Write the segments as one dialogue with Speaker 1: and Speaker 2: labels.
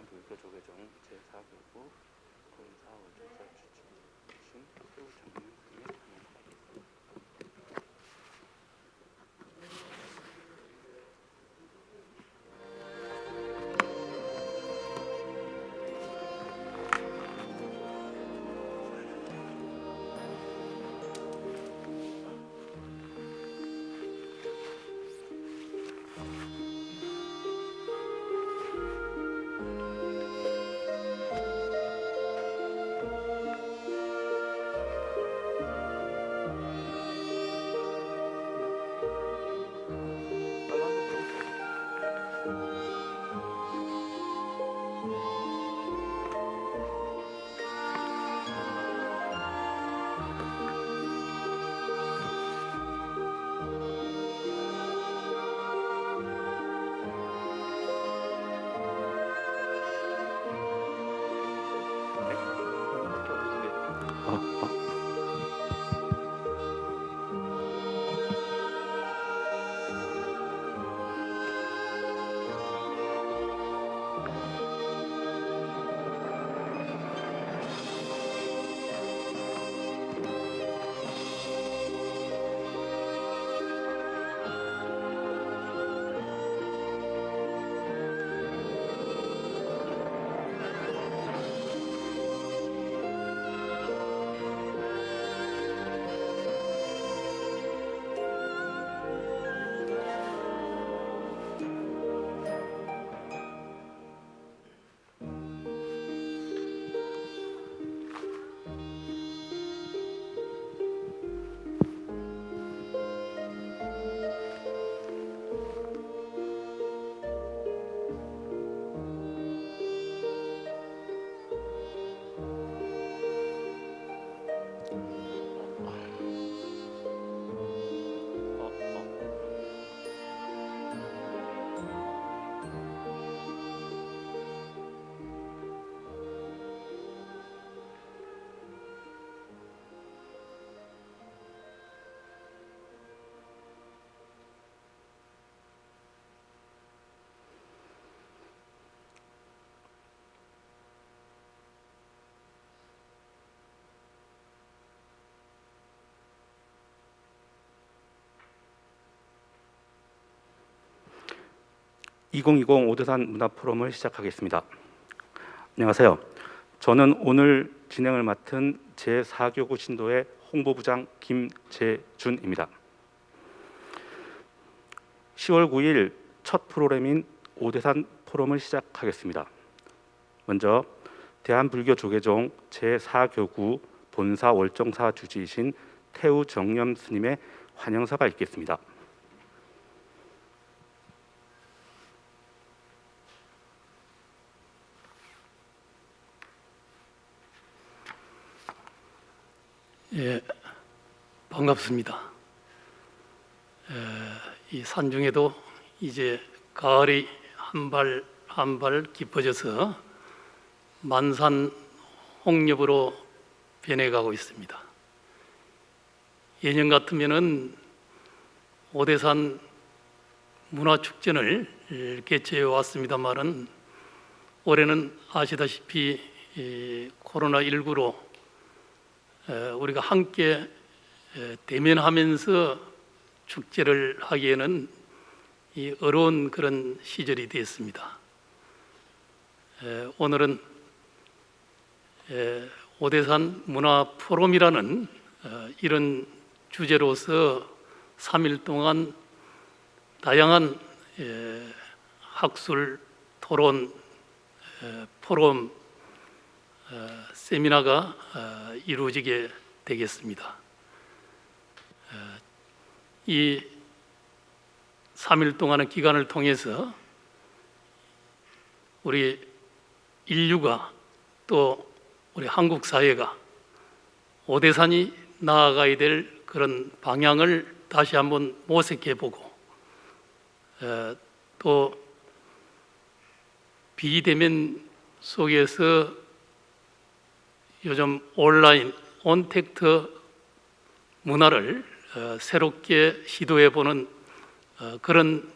Speaker 1: 대한불교 조계종 제4교구 본사 월정사 주지이신 태우정념 스님의 환영사가 (2020) 오대산 문화포럼을 시작하겠습니다. 안녕하세요. 저는 오늘 진행을 맡은 제4교구 신도의 홍보부장 김재준입니다. 10월 9일 첫 프로그램인 오대산 포럼을 시작하겠습니다. 먼저 대한불교 조계종 제4교구 본사 월정사 주지이신 태우정념 스님의 환영사가 있겠습니다.
Speaker 2: 예, 반갑습니다. 이 산중에도 이제 가을이 한 발 한 발 깊어져서 만산 홍엽으로 변해가고 있습니다. 예년 같으면은 오대산 문화축전을 개최해 왔습니다만은 올해는 아시다시피 코로나19로 우리가 함께 대면하면서 축제를 하기에는 어려운 그런 시절이 되었습니다. 오늘은 오대산 문화포럼이라는 이런 주제로서 3일 동안 다양한 학술, 토론, 포럼, 세미나가 이루어지게 되겠습니다. 이 3일 동안의 기간을 통해서 우리 인류가 또 우리 한국 사회가 오대산이 나아가야 될 그런 방향을 다시 한번 모색해보고 또 비대면 속에서 요즘 온라인, 온택트 문화를 새롭게 시도해보는 그런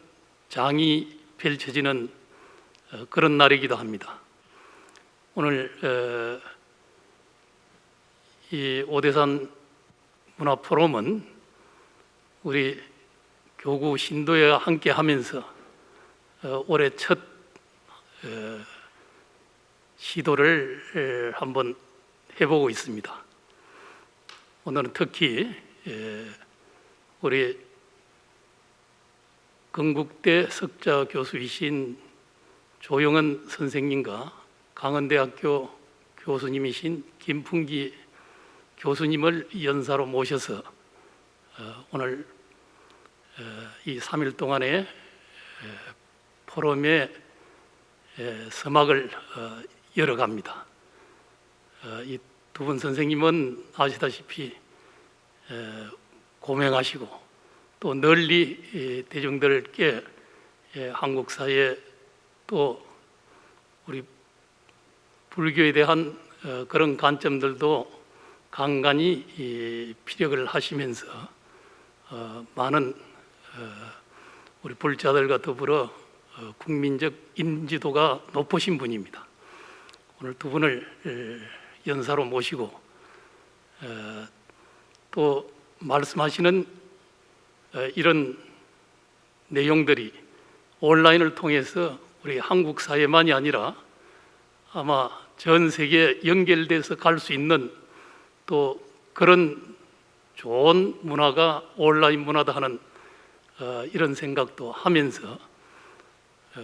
Speaker 2: 장이 펼쳐지는 그런 날이기도 합니다. 오늘 이 오대산 문화 포럼은 우리 교구 신도회와 함께 하면서 올해 첫 시도를 한번 해보고 있습니다. 오늘은 특히 우리 건국대 석좌 교수이신 조영은 선생님과 강원대학교 교수님이신 김풍기 교수님을 연사로 모셔서 오늘 이 3일 동안의 포럼의 서막을 열어갑니다. 이 두 분 선생님은 아시다시피 고명하시고 또 널리 대중들께 한국 사회 또 우리 불교에 대한 그런 관점들도 간간히 피력을 하시면서 많은 우리 불자들과 더불어 국민적 인지도가 높으신 분입니다. 오늘 두 분을 연사로 모시고 또 말씀하시는 이런 내용들이 온라인을 통해서 우리 한국 사회만이 아니라 아마 전 세계에 연결돼서 갈 수 있는 또 그런 좋은 문화가 온라인 문화다 하는 이런 생각도 하면서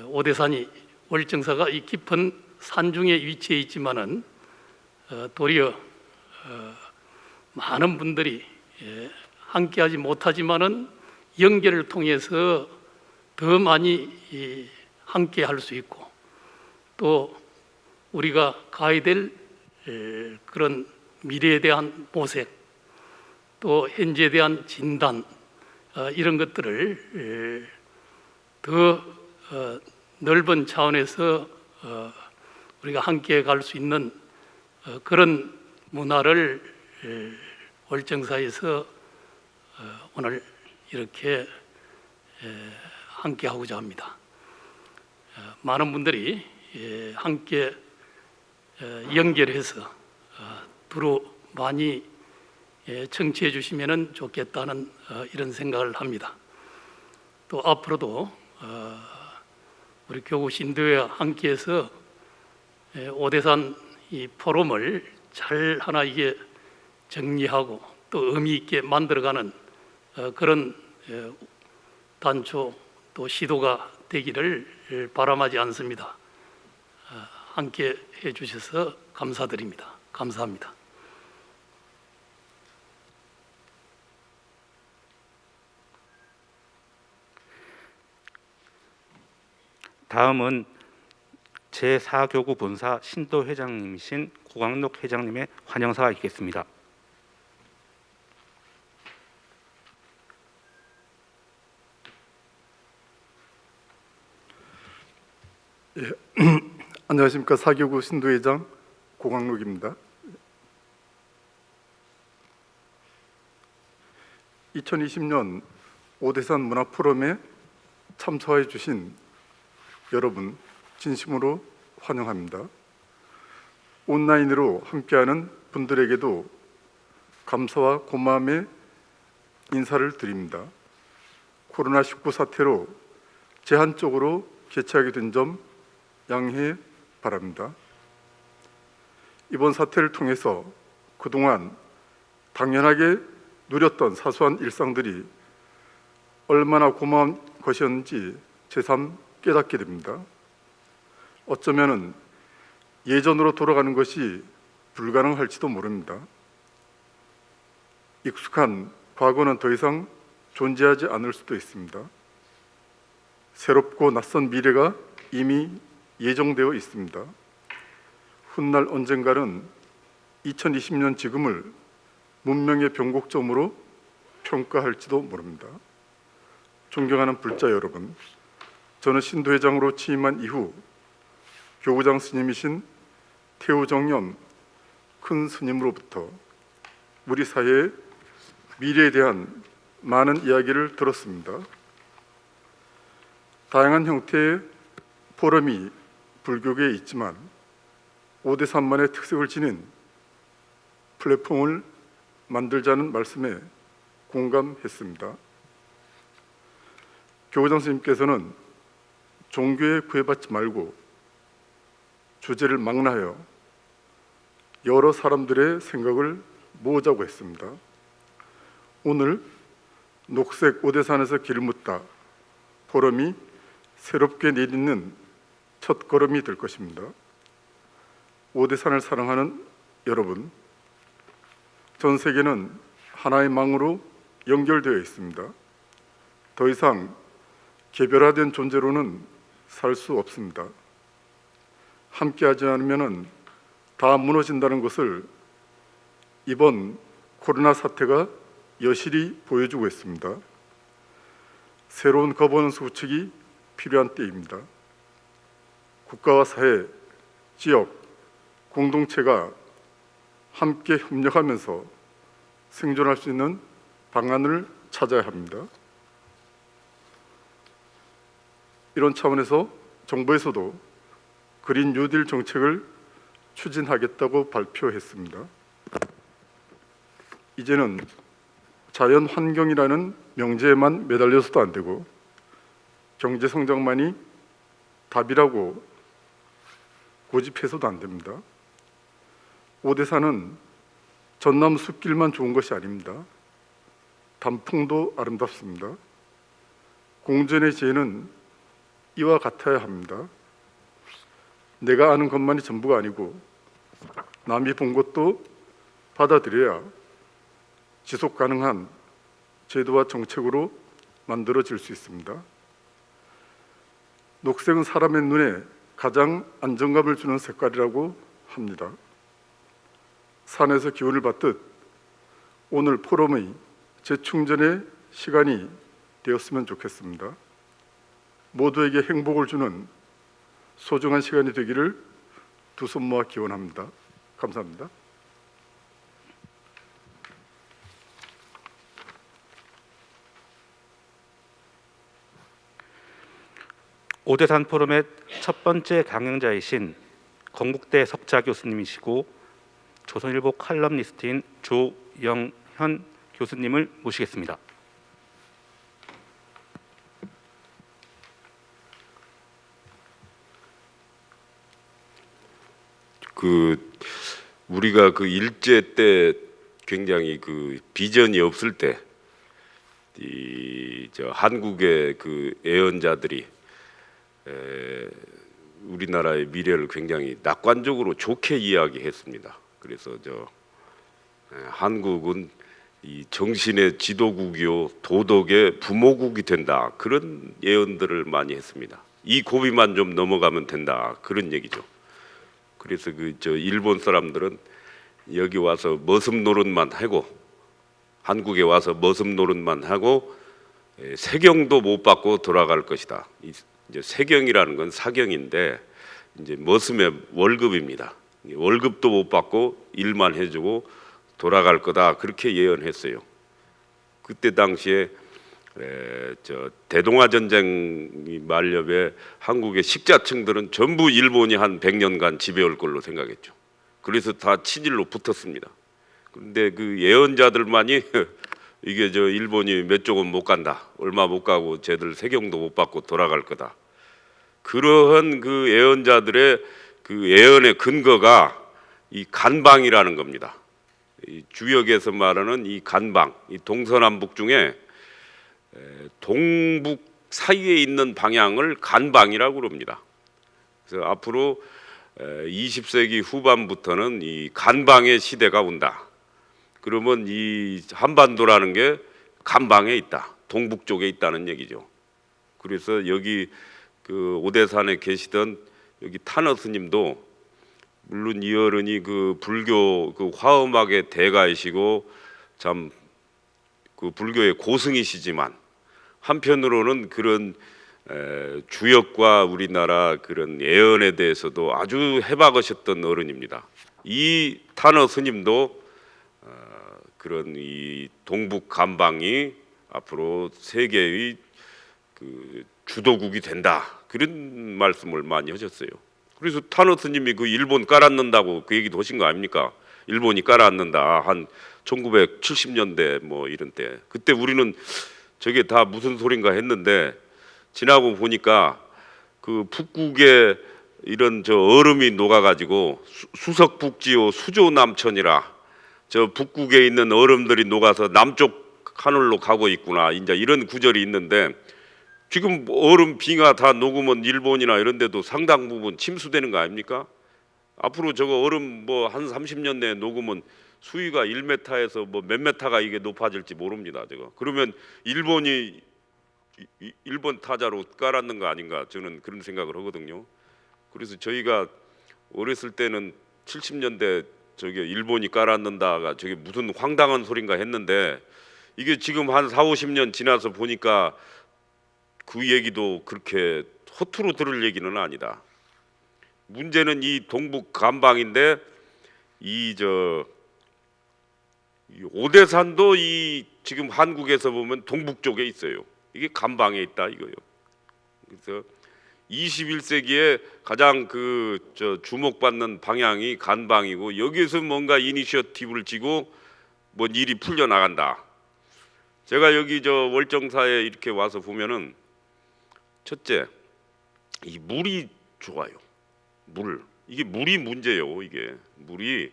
Speaker 2: 오대산이 월정사가 이 깊은 산중에 위치해 있지만은 도리어 많은 분들이 함께하지 못하지만은 연결을 통해서 더 많이 함께할 수 있고 또 우리가 가야 될 그런 미래에 대한 모색 또 현재에 대한 진단 이런 것들을 더 넓은 차원에서 우리가 함께 갈 수 있는 그런 문화를 월정사에서 오늘 이렇게 함께 하고자 합니다. 많은 분들이 함께 연결해서 두루 많이 청취해 주시면 좋겠다는 이런 생각을 합니다. 또 앞으로도 우리 교구 신도회와 함께해서 오대산 이 포럼을 잘 하나 이게 정리하고 또 의미 있게 만들어가는 그런 단초 또 시도가 되기를 바람하지 않습니다. 함께 해주셔서 감사드립니다. 감사합니다.
Speaker 1: 다음은 제4교구 본사 신도 회장님이신 고광록 회장님의 환영사가 있겠습니다.
Speaker 3: 안녕하십니까. 4교구 신도회장 고광록입니다. 2020년 오대산 문화포럼에 참석해 주신 여러분 진심으로 환영합니다. 온라인으로 함께하는 분들에게도 감사와 고마움의 인사를 드립니다. 코로나19 사태로 제한적으로 개최하게 된 점 양해 바랍니다. 이번 사태를 통해서 그동안 당연하게 누렸던 사소한 일상들이 얼마나 고마운 것이었는지 새삼 깨닫게 됩니다. 어쩌면은 예전으로 돌아가는 것이 불가능할지도 모릅니다. 익숙한 과거는 더 이상 존재하지 않을 수도 있습니다. 새롭고 낯선 미래가 이미 예정되어 있습니다. 훗날 언젠가는 2020년 지금을 문명의 변곡점으로 평가할지도 모릅니다. 존경하는 불자 여러분, 저는 신도회장으로 취임한 이후 교구장 스님이신 태우정념 큰 스님으로부터 우리 사회의 미래에 대한 많은 이야기를 들었습니다. 다양한 형태의 포럼이 불교계에 있지만 5대3만의 특색을 지닌 플랫폼을 만들자는 말씀에 공감했습니다. 교장 선생님께서는 종교에 구애받지 말고 주제를 망라하여 여러 사람들의 생각을 모으자고 했습니다. 오늘 녹색 오대산에서 길을 묻다 포럼이 새롭게 내딛는 첫 걸음이 될 것입니다. 오대산을 사랑하는 여러분, 전 세계는 하나의 망으로 연결되어 있습니다. 더 이상 개별화된 존재로는 살 수 없습니다. 함께하지 않으면 다 무너진다는 것을 이번 코로나 사태가 여실히 보여주고 있습니다. 새로운 거버넌스 구축이 필요한 때입니다. 국가와 사회, 지역, 공동체가 함께 협력하면서 생존할 수 있는 방안을 찾아야 합니다. 이런 차원에서 정부에서도 그린 뉴딜 정책을 추진하겠다고 발표했습니다. 이제는 자연 환경이라는 명제에만 매달려서도 안 되고 경제 성장만이 답이라고 고집해서도 안 됩니다. 오대산은 전남 숲길만 좋은 것이 아닙니다. 단풍도 아름답습니다. 공전의 지혜는 이와 같아야 합니다. 내가 아는 것만이 전부가 아니고 남이 본 것도 받아들여야 지속 가능한 제도와 정책으로 만들어질 수 있습니다. 녹색은 사람의 눈에 가장 안정감을 주는 색깔이라고 합니다. 산에서 기운을 받듯 오늘 포럼의 재충전의 시간이 되었으면 좋겠습니다. 모두에게 행복을 주는 소중한 시간이 되기를 두 손 모아 기원합니다. 감사합니다.
Speaker 1: 오대산 포럼의 첫 번째 강연자이신 건국대 석자 교수님이시고 조선일보 칼럼니스트인 조영현 교수님을 모시겠습니다.
Speaker 4: 우리가 그 일제 때 굉장히 그 비전이 없을 때 한국의 그 애언자들이 우리나라의 미래를 굉장히 낙관적으로 좋게 이야기했습니다. 그래서 한국은 이 정신의 지도국이요 도덕의 부모국이 된다, 그런 예언들을 많이 했습니다. 이 고비만 좀 넘어가면 된다, 그런 얘기죠. 그래서 일본 사람들은 여기 와서 머슴 노릇만 하고 한국에 와서 머슴 노릇만 하고 세경도 못 받고 돌아갈 것이다. 이제 세경이라는 건 사경인데 이제 머슴의 월급입니다. 월급도 못 받고 일만 해주고 돌아갈 거다, 그렇게 예언했어요. 그때 당시에 대동아 전쟁 만렵에 한국의 식자층들은 전부 일본이 한 100년간 지배할 걸로 생각했죠. 그래서 다 친일로 붙었습니다. 그런데 그 예언자들만이 이게 일본이 몇 조금 못 간다, 얼마 못 가고 쟤들 세경도 못 받고 돌아갈 거다, 그러한 그 예언자들의 그 예언의 근거가 이 간방이라는 겁니다. 이 주역에서 말하는 이 간방, 이 동서남북 중에 동북 사이에 있는 방향을 간방이라고 그럽니다. 그래서 앞으로 20세기 후반부터는 이 간방의 시대가 온다. 그러면 이 한반도라는 게 간방에 있다, 동북 쪽에 있다는 얘기죠. 그래서 여기 그 오대산에 계시던 여기 탄어 스님도, 물론 이 어른이 그 불교 그 화엄학의 대가이시고 참 그 불교의 고승이시지만 한편으로는 그런 주역과 우리나라 그런 예언에 대해서도 아주 해박하셨던 어른입니다. 이 탄어 스님도 그런 이 동북 간방이 앞으로 세계의 그 주도국이 된다, 그런 말씀을 많이 하셨어요. 그래서 타노스님이 그 일본 깔아앉는다고 그 얘기도 하신 거 아닙니까? 일본이 깔아앉는다 한 1970년대 뭐 이런 때. 그때 우리는 저게 다 무슨 소린가 했는데 지나고 보니까 그 북극에 이런 저 얼음이 녹아가지고 수석북지요 수조남천이라 저 북극에 있는 얼음들이 녹아서 남쪽 하늘로 가고 있구나 이제 이런 구절이 있는데 지금 얼음 빙하 다 녹으면 일본이나 이런 데도 상당 부분 침수되는 거 아닙니까? 앞으로 저거 얼음 뭐 한 30년 내에 녹으면 수위가 1m에서 뭐 몇 m가 이게 높아질지 모릅니다. 저거. 그러면 일본이 일본 타자로 깔았는 거 아닌가 저는 그런 생각을 하거든요. 그래서 저희가 어렸을 때는 70년대 저게 일본이 깔았는다가 저게 무슨 황당한 소린가 했는데 이게 지금 한 4, 50년 지나서 보니까 그 얘기도 그렇게 허투루 들을 얘기는 아니다. 문제는 이 동북 간방인데 이 오대산도 이 지금 한국에서 보면 동북 쪽에 있어요. 이게 간방에 있다 이거요. 그래서 21세기에 가장 주목받는 방향이 간방이고 여기에서 뭔가 이니셔티브를 쥐고 뭐 일이 풀려 나간다. 제가 여기 월정사에 이렇게 와서 보면은 첫째 이 물이 좋아요. 이게 물이 문제예요. 이게 물이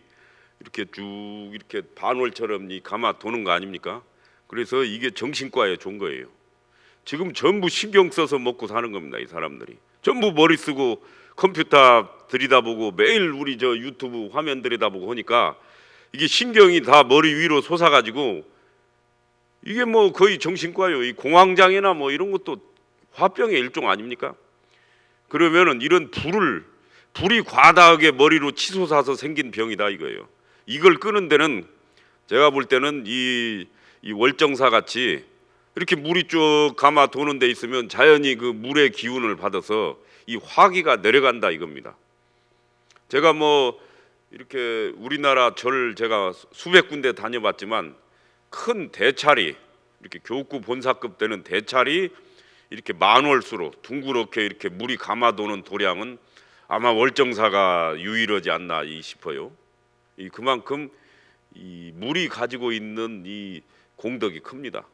Speaker 4: 이렇게 쭉 이렇게 반월처럼 이 감아 도는 거 아닙니까? 그래서 이게 정신과에 좋은 거예요. 지금 전부 신경 써서 먹고 사는 겁니다. 이 사람들이 전부 머리 쓰고 컴퓨터 들여다보고 매일 우리 유튜브 화면 들여다보고 하니까 이게 신경이 다 머리 위로 솟아가지고 이게 뭐 거의 정신과요. 이 공황장애나 뭐 이런 것도 화병의 일종 아닙니까? 그러면은 이런 불이 과다하게 머리로 치솟아서 생긴 병이다 이거예요. 이걸 끄는 데는 제가 볼 때는 이 월정사 같이 이렇게 물이 쭉 감아 도는 데 있으면 자연히 그 물의 기운을 받아서 이 화기가 내려간다 이겁니다. 제가 뭐 이렇게 우리나라 절 제가 수백 군데 다녀봤지만 큰 대찰이 이렇게 교구 본사급 되는 대찰이 이렇게 만월수로 둥그렇게 이렇게 물이 감아 도는 도량은 아마 월정사가 유일하지 않나 싶어요. 그만큼 이 물이 가지고 있는 이 공덕이 큽니다.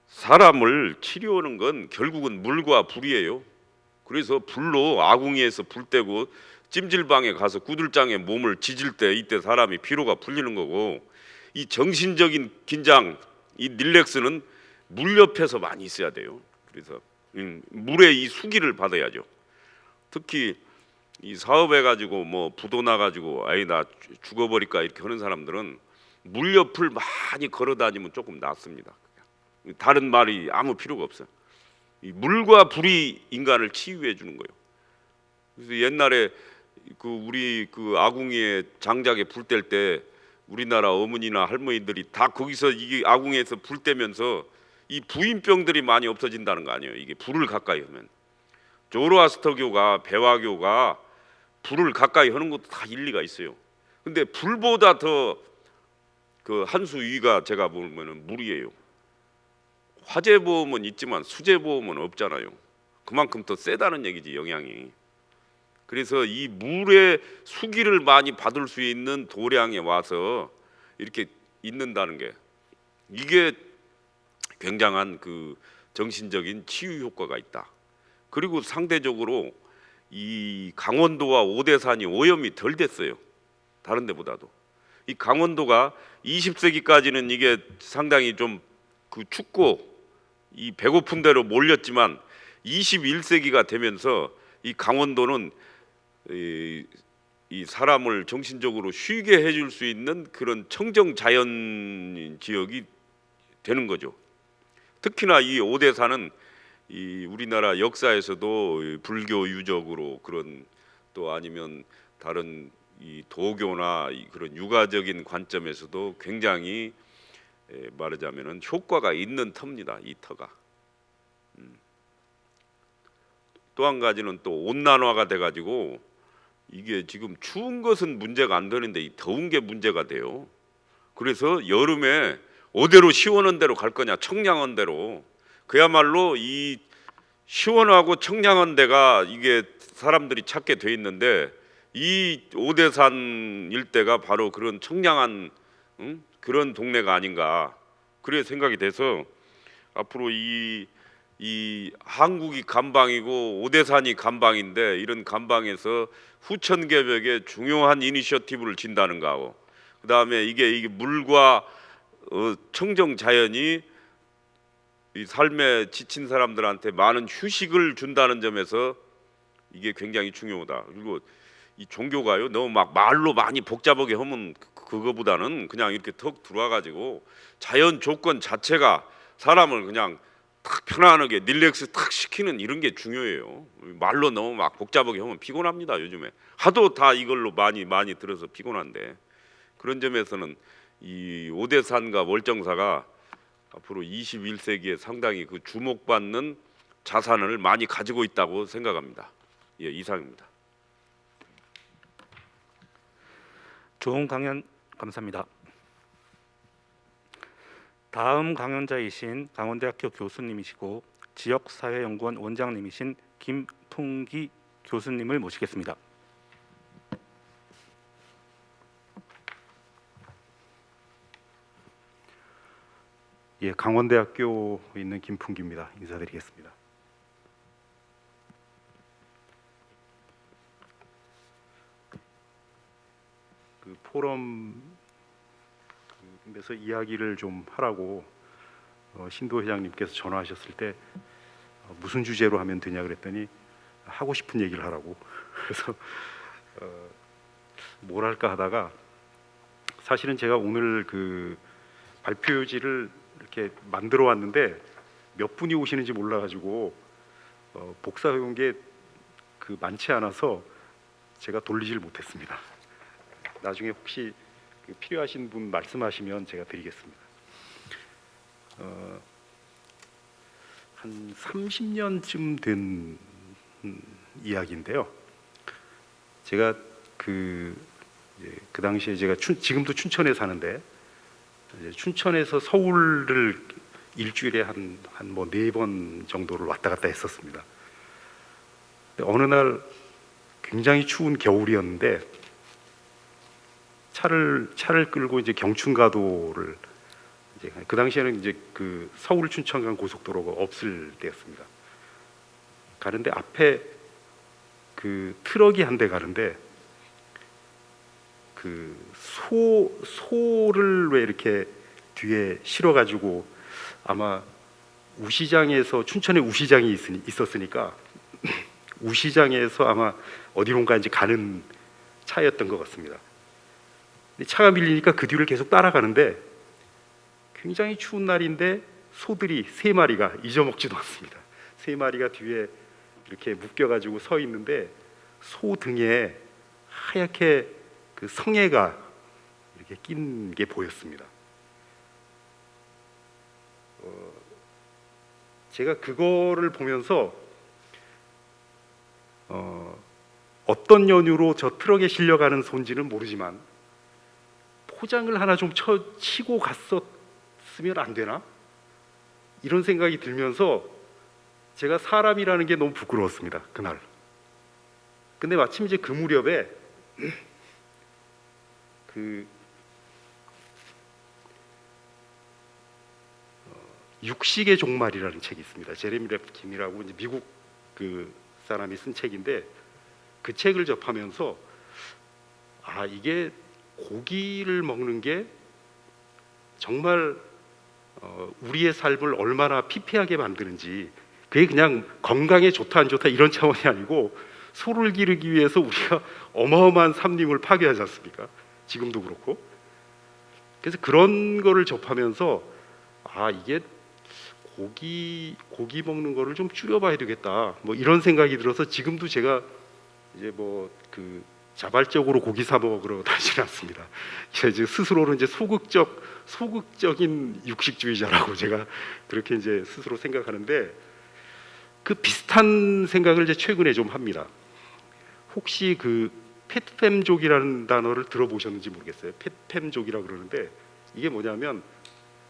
Speaker 4: 사람을 치료하는 건 결국은 물과 불이에요. 그래서 불로 아궁이에서 불 떼고 찜질방에 가서 구들장에 몸을 지질 때 이때 사람이 피로가 풀리는 거고 이 정신적인 긴장, 이 릴렉스는 물 옆에서 많이 있어야 돼요. 그래서 물의 이 수기를 받아야죠. 특히 이 사업해 가지고 뭐 부도 나 가지고 아이 나 죽어버릴까 이렇게 하는 사람들은 물 옆을 많이 걸어 다니면 조금 낫습니다. 다른 말이 아무 필요가 없어요. 이 물과 불이 인간을 치유해 주는 거예요. 그래서 옛날에 우리 아궁이에 장작에 불 뗄 때 우리나라 어머니나 할머니들이 다 거기서 이게 아궁이에서 불 떼면서 이 부인병들이 많이 없어진다는 거 아니에요. 이게 불을 가까이 하면 조로아스터교가 배화교가 불을 가까이 하는 것도 다 일리가 있어요. 근데 불보다 더 한 수 위가 제가 보면은 물이에요. 화재보험은 있지만 수재보험은 없잖아요. 그만큼 더 세다는 얘기지 영향이. 그래서 이 물의 수기를 많이 받을 수 있는 도량에 와서 이렇게 있는다는 게 이게 굉장한 정신적인 치유 효과가 있다. 그리고 상대적으로 이 강원도와 오대산이 오염이 덜 됐어요. 다른 데보다도. 이 강원도가 20세기까지는 이게 상당히 좀 춥고 이 배고픈 대로 몰렸지만 21세기가 되면서 이 강원도는 이 사람을 정신적으로 쉬게 해줄 수 있는 그런 청정 자연 지역이 되는 거죠. 특히나 이 오대산은 이 우리나라 역사에서도 불교 유적으로 그런 또 아니면 다른 이 도교나 그런 유가적인 관점에서도 굉장히 말하자면은 효과가 있는 터입니다. 이 터가. 또 한 가지는 또 온난화가 돼가지고 이게 지금 추운 것은 문제가 안 되는데 이 더운 게 문제가 돼요. 그래서 여름에 어디로 시원한 데로 갈 거냐 청량한 데로 그야말로 이 시원하고 청량한 데가 이게 사람들이 찾게 돼 있는데 이 오대산 일대가 바로 그런 청량한 그런 동네가 아닌가 그래 생각이 돼서 앞으로 이 한국이 감방이고 오대산이 감방인데 이런 감방에서 후천개벽에 중요한 이니셔티브를 진다는가 하고 그다음에 이게 물과 청정 자연이 이 삶에 지친 사람들한테 많은 휴식을 준다는 점에서 이게 굉장히 중요하다. 그리고 이 종교가요 너무 막 말로 많이 복잡하게 하면 그거보다는 그냥 이렇게 턱 들어와 가지고 자연 조건 자체가 사람을 그냥 탁 편안하게 릴렉스 탁 시키는 이런 게 중요해요. 말로 너무 막 복잡하게 하면 피곤합니다. 요즘에 하도 다 이걸로 많이 들어서 피곤한데 그런 점에서는 이 오대산과 월정사가 앞으로 21세기에 상당히 그 주목받는 자산을 많이 가지고 있다고 생각합니다. 예, 이상입니다.
Speaker 1: 좋은 강연 감사합니다. 다음 강연자이신 강원대학교 교수님이시고 지역사회연구원 원장님이신 김풍기 교수님을 모시겠습니다.
Speaker 5: 예, 강원대학교에 있는 김풍기입니다. 인사드리겠습니다. 그 포럼에서 이야기를 좀 하라고 신도 회장님께서 전화하셨을 때 무슨 주제로 하면 되냐 그랬더니 하고 싶은 얘기를 하라고. 그래서 뭘 할까 하다가 사실은 제가 오늘 그 발표지를 이렇게 만들어 왔는데 몇 분이 오시는지 몰라가지고 복사해 온 게 그 많지 않아서 제가 돌리질 못했습니다. 나중에 혹시 필요하신 분 말씀하시면 제가 드리겠습니다. 한 30년쯤 된 이야기인데요. 제가 그 당시에 제가 지금도 춘천에 사는데 이제 춘천에서 서울을 일주일에 한 뭐 4번 정도를 왔다 갔다 했었습니다. 근데 어느 날 굉장히 추운 겨울이었는데 차를 끌고 이제 경춘가도를 이제 그 당시에는 이제 그 서울 춘천 간 고속도로가 없을 때였습니다. 가는데 앞에 그 트럭이 한 대 가는데 그 소를 왜 이렇게 뒤에 실어 가지고 아마 우시장에서 춘천에 우시장이 있었으니까 우시장에서 아마 어디론가 이제 가는 차였던 것 같습니다. 근데 차가 밀리니까 그 뒤를 계속 따라가는데 굉장히 추운 날인데 소들이 3마리가 잊어먹지도 않습니다. 3마리가 뒤에 이렇게 묶여가지고 서 있는데 소 등에 하얗게 그 성애가 이렇게 낀 게 보였습니다. 제가 그거를 보면서 어떤 연유로 저 트럭에 실려가는 소인지는 모르지만 포장을 하나 좀 치고 갔었으면 안 되나? 이런 생각이 들면서 제가 사람이라는 게 너무 부끄러웠습니다. 그날. 근데 마침 이제 그 무렵에 그 육식의 종말이라는 책이 있습니다. 제레미 랩킨이라고 이제 미국 그 사람이 쓴 책인데 그 책을 접하면서 아 이게 고기를 먹는 게 정말 우리의 삶을 얼마나 피폐하게 만드는지 그게 그냥 건강에 좋다 안 좋다 이런 차원이 아니고 소를 기르기 위해서 우리가 어마어마한 산림을 파괴하지 않습니까? 지금도 그렇고 그래서 그런 거를 접하면서 아 이게 고기 먹는 거를 좀 줄여봐야 되겠다 뭐 이런 생각이 들어서 지금도 제가 이제 뭐 그 자발적으로 고기 사 먹으러 다니지 않습니다. 이제 스스로는 이제 소극적인 육식주의자라고 제가 그렇게 이제 스스로 생각하는데 그 비슷한 생각을 이제 최근에 좀 합니다. 혹시 그 펫팸족이라는 단어를 들어보셨는지 모르겠어요. 펫팸족이라고 그러는데 이게 뭐냐면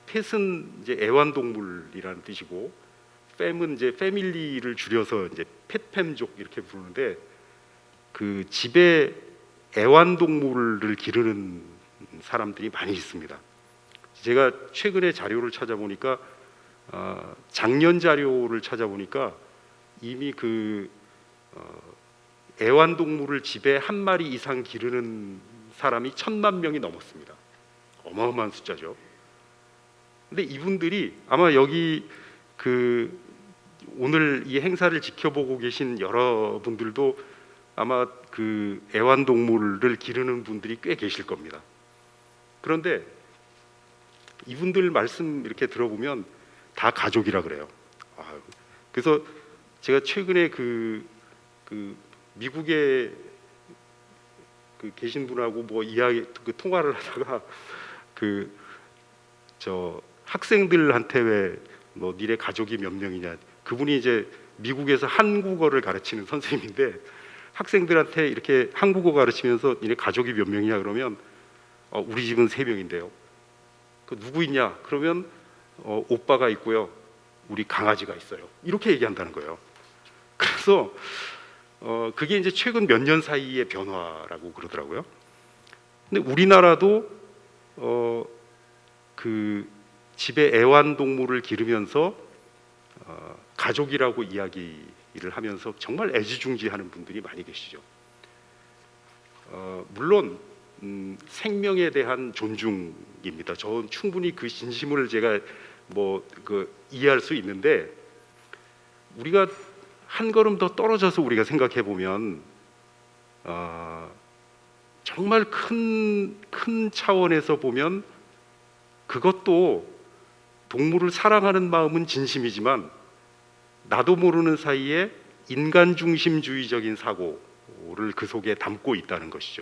Speaker 5: 펫은 이제 애완동물이라는 뜻이고 팸은 이제 패밀리를 줄여서 이제 펫팸족 이렇게 부르는데 그 집에 애완동물을 기르는 사람들이 많이 있습니다. 제가 최근에 자료를 찾아보니까 작년 자료를 찾아보니까 이미 애완동물을 집에 한 마리 이상 기르는 사람이 1,000만 명이 넘었습니다. 어마어마한 숫자죠. 근데 이분들이 아마 여기 오늘 이 행사를 지켜보고 계신 여러분들도 아마 애완동물을 기르는 분들이 꽤 계실 겁니다. 그런데 이분들 말씀 이렇게 들어보면 다 가족이라 그래요. 그래서 제가 최근에 미국에 계신 분하고 뭐 통화를 하다가 학생들한테 왜 뭐 니네 가족이 몇 명이냐, 그분이 이제 미국에서 한국어를 가르치는 선생님인데 학생들한테 이렇게 한국어 가르치면서 니네 가족이 몇 명이냐 그러면 우리 집은 3명인데요. 누구 있냐 그러면 오빠가 있고요, 우리 강아지가 있어요, 이렇게 얘기한다는 거예요. 그래서 그게 이제 최근 몇 년 사이의 변화라고 그러더라고요. 근데 우리나라도 집에 애완동물을 기르면서 가족이라고 이야기를 하면서 정말 애지중지하는 분들이 많이 계시죠. 물론 생명에 대한 존중입니다. 저는 충분히 그 진심을 제가 이해할 수 있는데, 우리가 한 걸음 더 떨어져서 우리가 생각해 보면 정말 큰 차원에서 보면 그것도 동물을 사랑하는 마음은 진심이지만 나도 모르는 사이에 인간 중심주의적인 사고를 그 속에 담고 있다는 것이죠.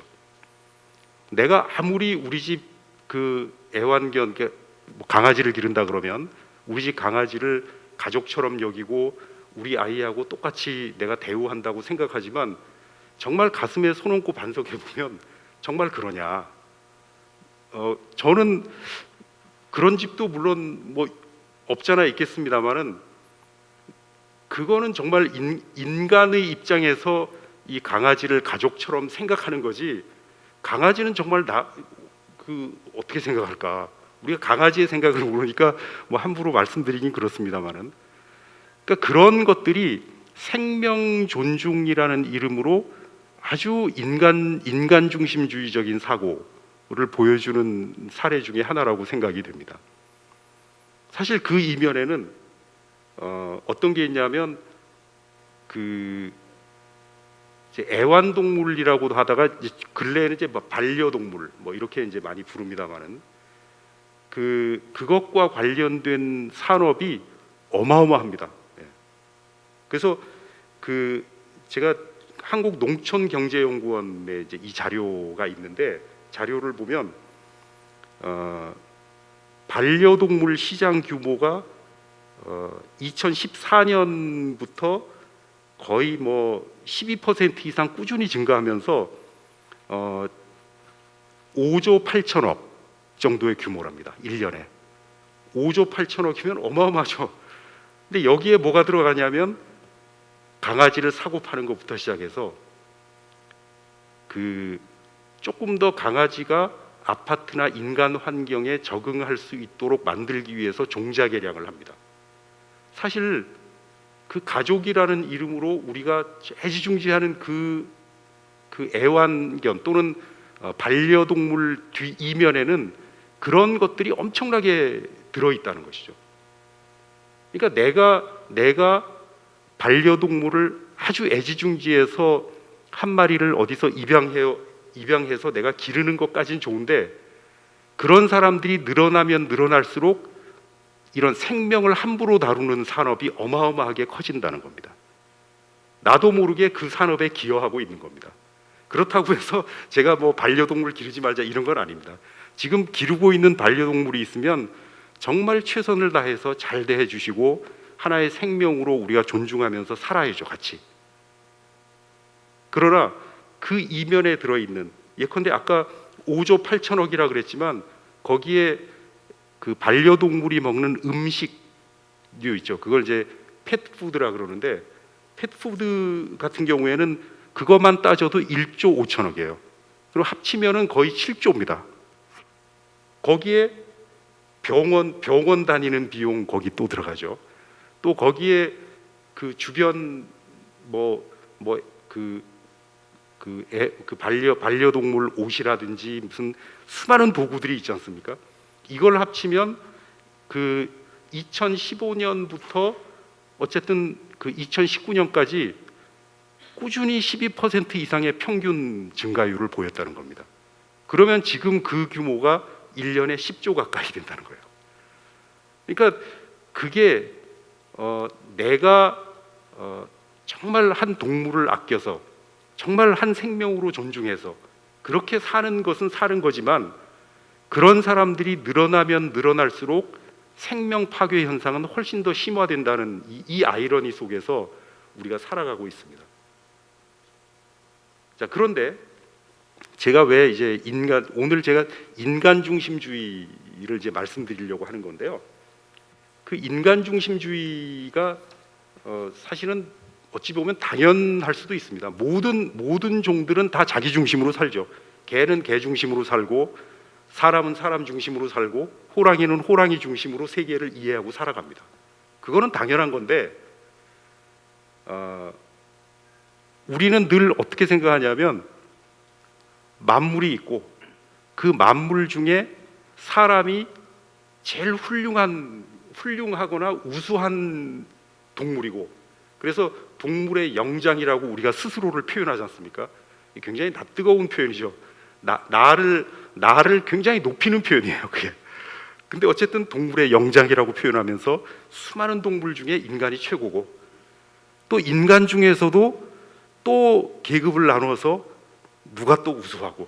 Speaker 5: 내가 아무리 우리 집 애완견, 강아지를 기른다 그러면 우리 집 강아지를 가족처럼 여기고 우리 아이하고 똑같이 내가 대우한다고 생각하지만 정말 가슴에 손 얹고 반성해 보면 정말 그러냐? 저는 그런 집도 물론 뭐 없잖아 있겠습니다만은 그거는 정말 인간의 입장에서 이 강아지를 가족처럼 생각하는 거지, 강아지는 정말 어떻게 생각할까? 우리가 강아지의 생각을 모르니까 뭐 함부로 말씀드리긴 그렇습니다만은, 그러니까 그런 것들이 생명 존중이라는 이름으로 아주 인간 중심주의적인 사고를 보여주는 사례 중에 하나라고 생각이 됩니다. 사실 그 이면에는 어떤 게 있냐면 이제 애완동물이라고도 하다가 근래에는 이제 반려동물 뭐 이렇게 이제 많이 부릅니다만은 그것과 관련된 산업이 어마어마합니다. 예. 그래서 제가 한국농촌경제연구원에 이제 이 자료가 있는데, 자료를 보면 반려동물 시장 규모가 2014년부터 거의 뭐 12% 이상 꾸준히 증가하면서 5조 8천억 정도의 규모랍니다. 1년에 5조 8천억이면 어마어마하죠. 근데 여기에 뭐가 들어가냐면 강아지를 사고 파는 것부터 시작해서 조금 더 강아지가 아파트나 인간 환경에 적응할 수 있도록 만들기 위해서 종자 개량을 합니다. 사실 가족이라는 이름으로 우리가 애지중지하는 애완견 또는 반려동물 뒤 이면에는 그런 것들이 엄청나게 들어있다는 것이죠. 그러니까 내가 반려동물을 아주 애지중지해서 한 마리를 어디서 입양해서 내가 기르는 것까지는 좋은데, 그런 사람들이 늘어나면 늘어날수록 이런 생명을 함부로 다루는 산업이 어마어마하게 커진다는 겁니다. 나도 모르게 그 산업에 기여하고 있는 겁니다. 그렇다고 해서 제가 뭐 반려동물 기르지 말자 이런 건 아닙니다. 지금 기르고 있는 반려동물이 있으면 정말 최선을 다해서 잘 대해 주시고 하나의 생명으로 우리가 존중하면서 살아야죠, 같이. 그러나 그 이면에 들어있는, 예컨대 아까 5조 8천억이라 그랬지만 거기에 반려동물이 먹는 음식류 있죠. 그걸 이제 펫푸드라 그러는데, 펫푸드 같은 경우에는 그것만 따져도 1조 5천억이에요. 그리고 합치면은 거의 7조입니다. 거기에 병원 다니는 비용 거기 또 들어가죠. 또 거기에 그 주변 반려동물 옷이라든지 무슨 수많은 도구들이 있지 않습니까? 이걸 합치면 그 2015년부터 어쨌든 그 2019년까지 꾸준히 12% 이상의 평균 증가율을 보였다는 겁니다. 그러면 지금 그 규모가 1년에 10조 가까이 된다는 거예요. 그러니까 그게 내가 정말 한 동물을 아껴서 정말 한 생명으로 존중해서 그렇게 사는 것은 사는 거지만 그런 사람들이 늘어나면 늘어날수록 생명 파괴 현상은 훨씬 더 심화된다는 이 아이러니 속에서 우리가 살아가고 있습니다. 자, 그런데 제가 왜 이제 오늘 제가 인간 중심주의를 이제 말씀드리려고 하는 건데요. 그 인간 중심주의가 사실은 어찌 보면 당연할 수도 있습니다. 모든 종들은 다 자기 중심으로 살죠. 개는 개 중심으로 살고 사람은 사람 중심으로 살고 호랑이는 호랑이 중심으로 세계를 이해하고 살아갑니다. 그거는 당연한 건데 우리는 늘 어떻게 생각하냐면 만물이 있고 그 만물 중에 사람이 제일 훌륭하거나 우수한 동물이고 그래서 동물의 영장이라고 우리가 스스로를 표현하지 않습니까? 굉장히 낯뜨거운 표현이죠. 나를 굉장히 높이는 표현이에요. 그게. 근데 어쨌든 동물의 영장이라고 표현하면서 수많은 동물 중에 인간이 최고고 또 인간 중에서도 또 계급을 나눠서 누가 또 우수하고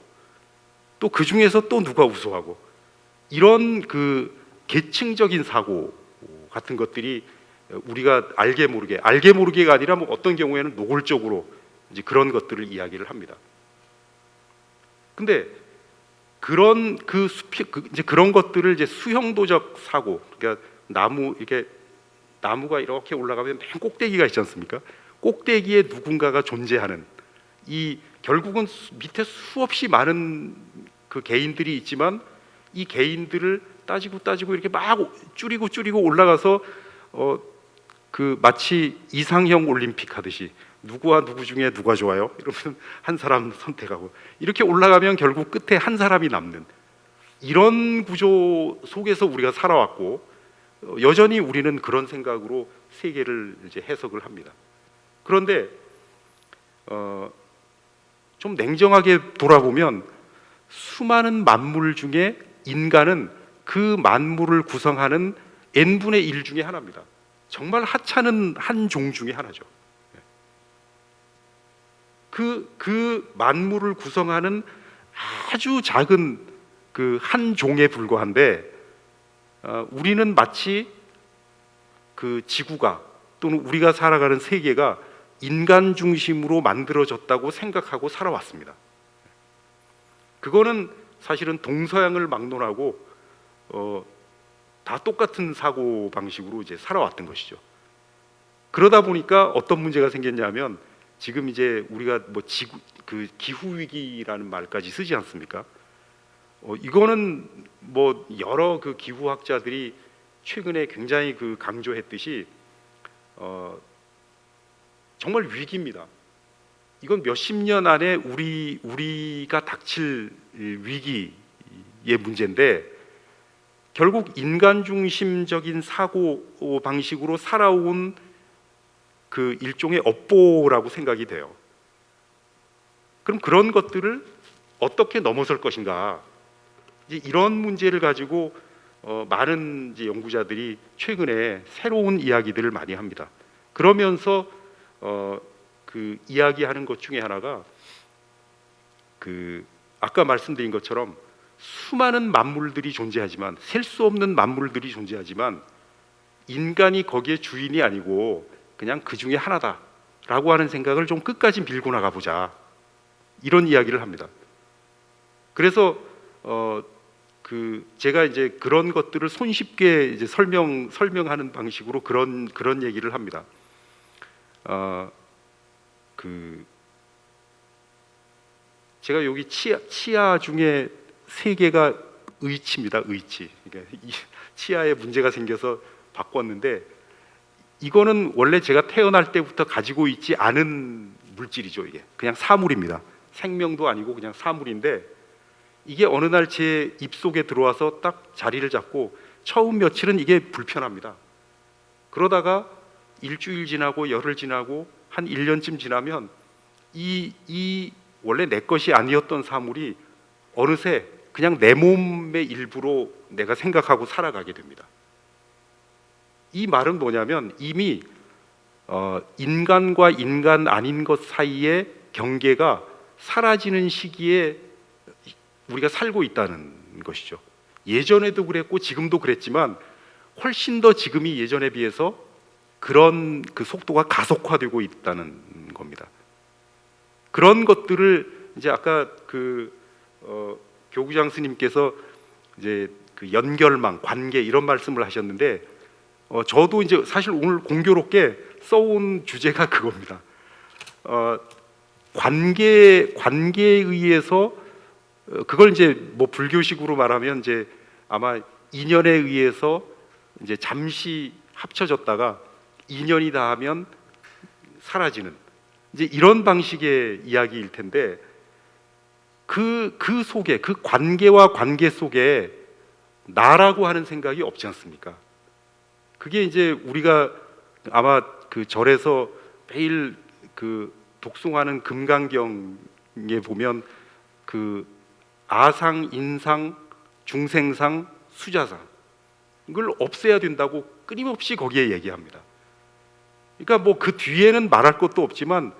Speaker 5: 또 그 중에서 또 누가 우수하고 이런 그 계층적인 사고 같은 것들이 우리가 알게 모르게가 아니라 뭐 어떤 경우에는 노골적으로 이제 그런 것들을 이야기를 합니다. 근데 그런 이제 그런 것들을 이제 수형도적 사고, 그러니까 나무가 이렇게 올라가면 맨 꼭대기가 있지 않습니까? 꼭대기에 누군가가 존재하는 이 결국은 밑에 수없이 많은 그 개인들이 있지만 이 개인들을 따지고 이렇게 막 줄이고 올라가서 그 마치 이상형 올림픽 하듯이 누구와 누구 중에 누가 좋아요? 이러면 한 사람 선택하고 이렇게 올라가면 결국 끝에 한 사람이 남는 이런 구조 속에서 우리가 살아왔고 여전히 우리는 그런 생각으로 세계를 이제 해석을 합니다. 그런데 좀 냉정하게 돌아보면 수많은 만물 중에 인간은 그 만물을 구성하는 n분의 1 중에 하나입니다. 정말 하찮은 한 종 중에 하나죠. 그 만물을 구성하는 아주 작은 그 한 종에 불과한데 우리는 마치 그 지구가 또는 우리가 살아가는 세계가 인간 중심으로 만들어졌다고 생각하고 살아왔습니다. 그거는 사실은 동서양을 막론하고 다 똑같은 사고 방식으로 이제 살아왔던 것이죠. 그러다 보니까 어떤 문제가 생겼냐면 지금 이제 우리가 뭐 기후 위기라는 말까지 쓰지 않습니까? 이거는 뭐 여러 그 기후학자들이 최근에 굉장히 그 강조했듯이 정말 위기입니다. 이건 몇십 년 안에 우리가 닥칠 위기의 문제인데 결국 인간 중심적인 사고 방식으로 살아온 그 일종의 업보라고 생각이 돼요. 그럼 그런 것들을 어떻게 넘어설 것인가? 이제 이런 문제를 가지고 많은 이제 연구자들이 최근에 새로운 이야기들을 많이 합니다. 그러면서 그 이야기하는 것 중에 하나가 그 아까 말씀드린 것처럼 수많은 만물들이 존재하지만 셀 수 없는 만물들이 존재하지만 인간이 거기에 주인이 아니고 그냥 그 중에 하나다라고 하는 생각을 좀 끝까지 밀고 나가보자 이런 이야기를 합니다. 그래서 그 제가 이제 그런 것들을 손쉽게 이제 설명하는 방식으로 그런 얘기를 합니다. 그 제가 여기 치아 중에 3개가 의치입니다. 의치. 그러니까 이 치아에 문제가 생겨서 바꿨는데 이거는 원래 제가 태어날 때부터 가지고 있지 않은 물질이죠. 이게 그냥 사물입니다. 생명도 아니고 그냥 사물인데 이게 어느 날 제 입속에 들어와서 딱 자리를 잡고 처음 며칠은 이게 불편합니다. 그러다가 일주일 지나고 열흘 지나고 한 1년쯤 지나면 이 원래 내 것이 아니었던 사물이 어느새 그냥 내 몸의 일부로 내가 생각하고 살아가게 됩니다. 이 말은 뭐냐면 이미 인간과 인간 아닌 것 사이의 경계가 사라지는 시기에 우리가 살고 있다는 것이죠. 예전에도 그랬고 지금도 그랬지만 훨씬 더 지금이 예전에 비해서 그런 그 속도가 가속화되고 있다는 겁니다. 그런 것들을 이제 아까 교구장 스님께서 이제 그 연결망, 관계 이런 말씀을 하셨는데 저도 이제 사실 오늘 공교롭게 써온 주제가 그겁니다. 관계에 의해서 그걸 이제 뭐 불교식으로 말하면 이제 아마 인연에 의해서 이제 잠시 합쳐졌다가 인연이 닿으면 사라지는 이제 이런 방식의 이야기일 텐데 그 속에 그 관계와 관계 속에 나라고 하는 생각이 없지 않습니까? 그게 이제 우리가 아마 그 절에서 매일 그 독송하는 금강경에 보면 그 아상, 인상, 중생상, 수자상 이걸 없애야 된다고 끊임없이 거기에 얘기합니다. 그러니까 뭐 그 뒤에는 말할 것도 없지만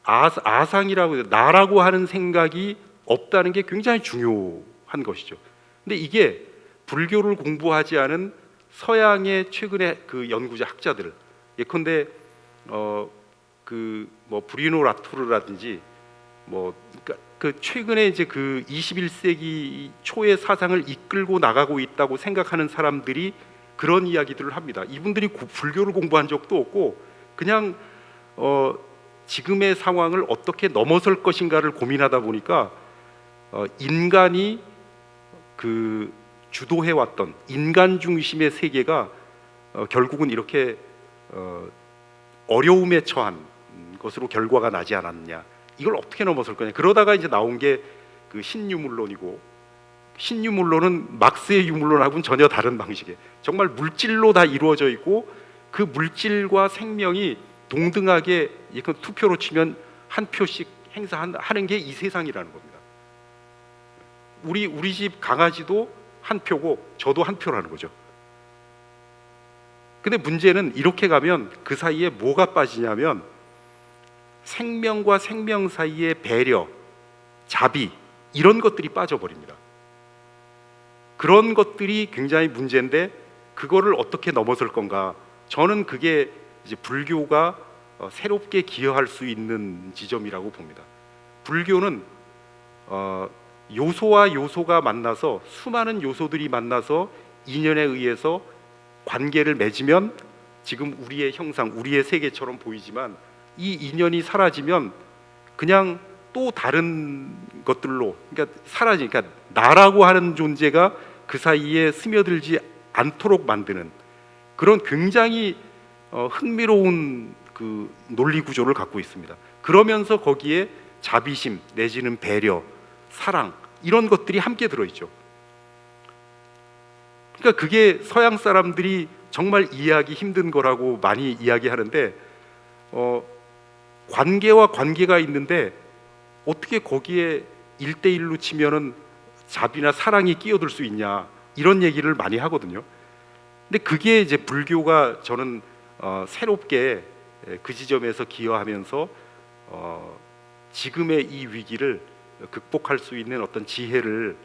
Speaker 5: 아상이라고 해서 나라고 하는 생각이 없다는 게 굉장히 중요한 것이죠. 근데 이게 불교를 공부하지 않은 서양의 최근의 그 연구자 학자들 예컨대 그 뭐 브리노 라토르라든지 뭐 그 최근에 이제 그 21세기 초의 사상을 이끌고 나가고 있다고 생각하는 사람들이 그런 이야기들을 합니다. 이분들이 불교를 공부한 적도 없고 그냥 지금의 상황을 어떻게 넘어설 것인가를 고민하다 보니까 인간이 그 주도해왔던 인간 중심의 세계가 결국은 이렇게 어려움에 처한 것으로 결과가 나지 않았냐. 이걸 어떻게 넘어설 거냐. 그러다가 이제 나온 게 그 신유물론이고 신유물론은 막스의 유물론하고는 전혀 다른 방식의 정말 물질로 다 이루어져 있고 그 물질과 생명이 동등하게 투표로 치면 한 표씩 행사하는 게 이 세상이라는 겁니다. 우리 집 강아지도 한 표고 저도 한 표라는 거죠. 근데 문제는 이렇게 가면 그 사이에 뭐가 빠지냐면 생명과 생명 사이의 배려, 자비 이런 것들이 빠져버립니다. 그런 것들이 굉장히 문제인데 그거를 어떻게 넘어설 건가? 저는 그게 이제 불교가 새롭게 기여할 수 있는 지점이라고 봅니다. 불교는 요소와 요소가 만나서 수많은 요소들이 만나서 인연에 의해서 관계를 맺으면 지금 우리의 형상, 우리의 세계처럼 보이지만 이 인연이 사라지면 그냥 또 다른 것들로 그러니까 사라지니까 나라고 하는 존재가 그 사이에 스며들지 않도록 만드는 그런 굉장히 흥미로운 그 논리 구조를 갖고 있습니다. 그러면서 거기에 자비심 내지는 배려, 사랑 이런 것들이 함께 들어있죠. 그러니까 그게 서양 사람들이 정말 이해하기 힘든 거라고 많이 이야기하는데 관계와 관계가 있는데 어떻게 거기에 1대1로 치면은 자비나 사랑이 끼어들 수 있냐 이런 얘기를 많이 하거든요. 근데 그게 이제 불교가 저는 새롭게 그 지점에서 기여하면서 지금의 이 위기를 극복할 수 있는 어떤 지혜를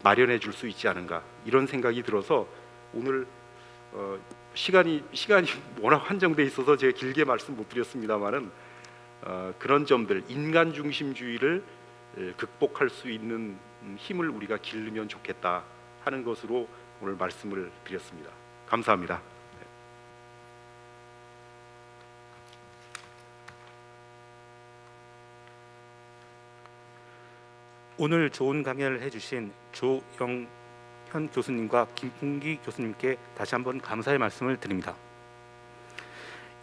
Speaker 5: 마련해 줄 수 있지 않은가 이런 생각이 들어서 오늘 시간이 워낙 한정돼 있어서 제가 길게 말씀 못 드렸습니다만은 그런 점들 인간 중심주의를 극복할 수 있는 힘을 우리가 기르면 좋겠다 하는 것으로 오늘 말씀을 드렸습니다. 감사합니다.
Speaker 1: 오늘 좋은 강연을 해주신 조영현 교수님과 김풍기 교수님께 다시 한번 감사의 말씀을 드립니다.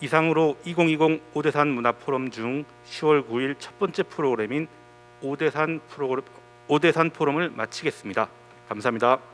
Speaker 1: 이상으로 2020 오대산 문화포럼 중 10월 9일 첫 번째 프로그램인 오대산 포럼을 마치겠습니다. 감사합니다.